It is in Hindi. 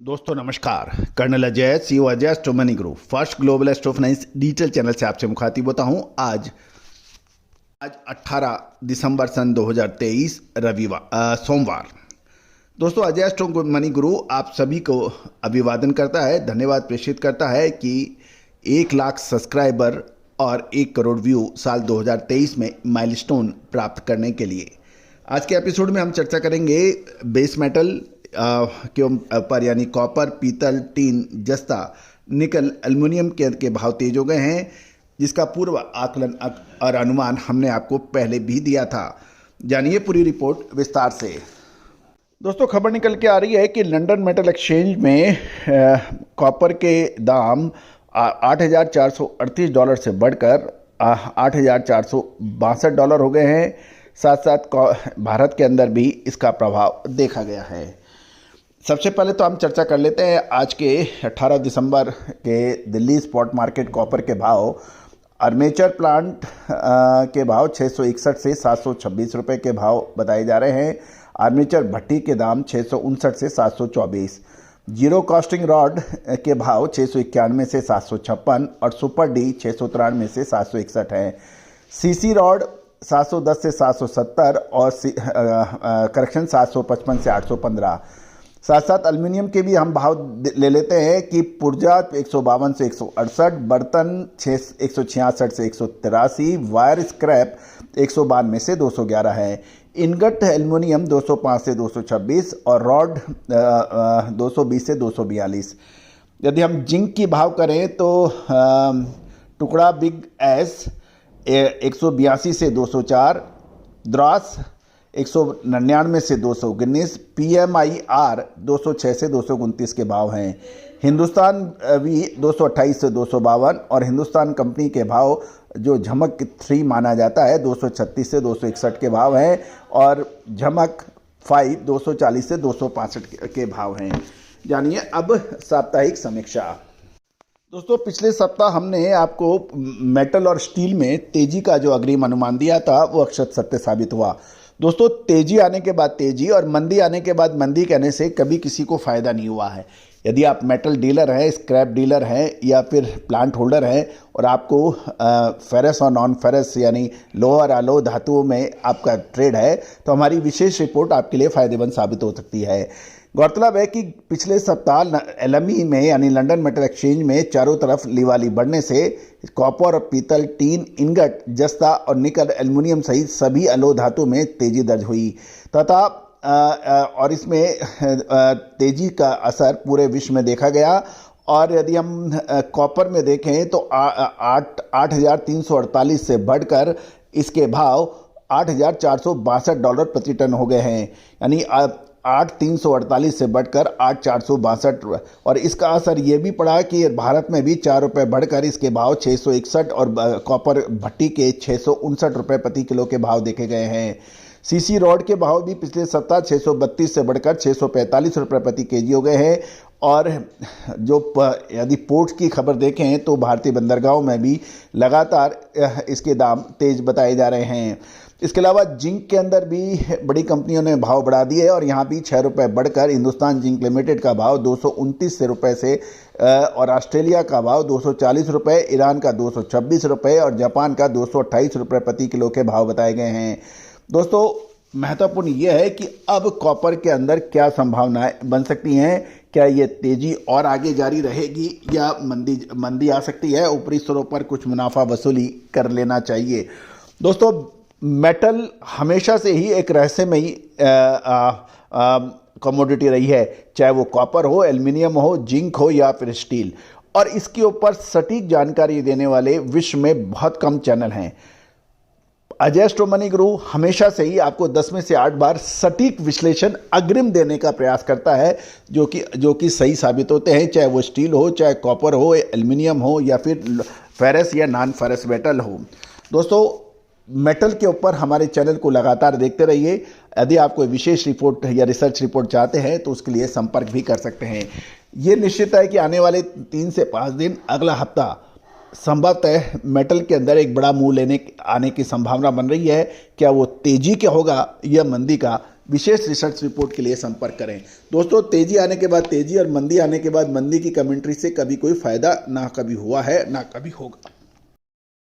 दोस्तों नमस्कार। Colonel Ajay, CEO Ajay astro money group first global astro finance digital channel से आपसे मुखातिब होता हूं। आज 18 दिसंबर सन 2023 रविवार सोमवार। दोस्तों अजय एस्ट्रो मनी गुरु आप सभी को अभिवादन करता है, धन्यवाद प्रेषित करता है कि 1 लाख सब्सक्राइबर और 1 करोड़ व्यू साल 2023 में माइलस्टोन प्राप्त करने के लिए। आज के एपिसोड में हम चर्चा करेंगे बेस मेटल के ऊपर, यानी कॉपर, पीतल, टीन, जस्ता, निकल, एल्युमिनियम के भाव तेज हो गए हैं, जिसका पूर्व आकलन और अनुमान हमने आपको पहले भी दिया था। जानिए पूरी रिपोर्ट विस्तार से। दोस्तों खबर निकल के आ रही है कि लंदन मेटल एक्सचेंज में कॉपर के दाम $8,438 से बढ़कर $8,462 हो गए हैं। साथ साथ भारत के अंदर भी इसका प्रभाव देखा गया है। सबसे पहले तो हम चर्चा कर लेते हैं आज के 18 दिसंबर के दिल्ली स्पॉट मार्केट कॉपर के भाव। आर्मेचर प्लांट के भाव 661 से 726 रुपये के भाव बताए जा रहे हैं। आर्मेचर भट्टी के दाम 659 से 724। जीरो कास्टिंग रॉड के भाव 691 से 756 और सुपर डी 693 से 761 है। सीसी रॉड 710 से 770 और करेक्शन 755 से 815। साथ साथ एल्युमिनियम के भी हम भाव ले लेते हैं कि पुर्जा 152 से 168, बर्तन 166 से 183, वायर स्क्रैप 192 से 211 है। इनगट एल्युमिनियम 205 से 226 और रॉड 220 से 242। यदि हम जिंक की भाव करें तो टुकड़ा बिग एस 182 से 204, द्रास 199 से 219, PMIR 206 से 229 के भाव हैं। हिंदुस्तान भी 228 से 252 और हिंदुस्तान कंपनी के भाव जो झमक 3 माना जाता है 236 से 261 के भाव हैं और झमक 5 240 से 265 के भाव हैं। जानिए अब साप्ताहिक समीक्षा। दोस्तों पिछले सप्ताह हमने आपको मेटल और स्टील में तेजी का जो अग्रिम अनुमान दिया था वो अक्षत सत्य साबित हुआ। दोस्तों तेजी आने के बाद तेजी और मंदी आने के बाद मंदी कहने से कभी किसी को फायदा नहीं हुआ है। यदि आप मेटल डीलर हैं, स्क्रैप डीलर हैं या फिर प्लांट होल्डर हैं और आपको फेरस और नॉन फेरस यानी लोह और अलोह धातुओं में आपका ट्रेड है तो हमारी विशेष रिपोर्ट आपके लिए फायदेमंद साबित हो सकती है। गौरतलब है कि पिछले सप्ताह LME में यानी लंदन मेटल एक्सचेंज में चारों तरफ लिवाली बढ़ने से कॉपर और पीतल, टीन, इनगट, जस्ता और निकल, एल्युमिनियम सहित सभी अलोह धातु में तेजी दर्ज हुई तथा और इसमें तेजी का असर पूरे विश्व में देखा गया। और यदि हम कॉपर में देखें तो 8,348 से बढ़कर इसके भाव $8,462 प्रति टन हो गए हैं, यानी 8,348 से बढ़कर 8,462। और इसका असर ये भी पड़ा कि भारत में भी 4 रुपये बढ़कर इसके भाव 661 और कॉपर भट्टी के 659 रुपये प्रति किलो के भाव देखे गए हैं। सीसी रॉड के भाव भी पिछले सप्ताह 632 से बढ़कर 645 रुपये प्रति केजी हो गए हैं। और जो यदि पोर्ट की खबर देखें तो भारतीय बंदरगाहों में भी लगातार इसके दाम तेज बताए जा रहे हैं। इसके अलावा जिंक के अंदर भी बड़ी कंपनियों ने भाव बढ़ा दिए और यहाँ भी 6 रुपये बढ़कर हिंदुस्तान जिंक लिमिटेड का भाव 229 रुपये से और ऑस्ट्रेलिया का भाव 240 रुपये, ईरान का 226 रुपये और जापान का 228 रुपये प्रति किलो के भाव बताए गए हैं। दोस्तों महत्वपूर्ण यह है कि अब कॉपर के अंदर क्या संभावनाएं बन सकती हैं, क्या ये तेजी और आगे जारी रहेगी या मंदी आ सकती है, ऊपरी स्तरों पर कुछ मुनाफा वसूली कर लेना चाहिए। दोस्तों मेटल हमेशा से ही एक रहस्यमयी कमोडिटी रही है, चाहे वो कॉपर हो, एल्युमिनियम हो, जिंक हो या फिर स्टील, और इसके ऊपर सटीक जानकारी देने वाले विश्व में बहुत कम चैनल हैं। अजय एस्ट्रो मनी गुरु हमेशा से ही आपको 10 में से 8 बार सटीक विश्लेषण अग्रिम देने का प्रयास करता है जो कि सही साबित होते हैं, चाहे वो स्टील हो, चाहे कॉपर हो, एल्युमिनियम हो या फिर फेरस या नॉन फेरस मेटल हो। दोस्तों मेटल के ऊपर हमारे चैनल को लगातार देखते रहिए। यदि आप कोई विशेष रिपोर्ट या रिसर्च रिपोर्ट चाहते हैं तो उसके लिए संपर्क भी कर सकते हैं। ये निश्चित है कि आने वाले 3 से 5 दिन, अगला हफ्ता संभवतः मेटल के अंदर एक बड़ा मूव आने की संभावना बन रही है। क्या वो तेजी का होगा या मंदी का, विशेष रिसर्च रिपोर्ट के लिए संपर्क करें। दोस्तों, तेजी आने के बाद तेजी और मंदी आने के बाद मंदी की कमेंट्री से कभी कोई फायदा ना कभी हुआ है ना कभी होगा।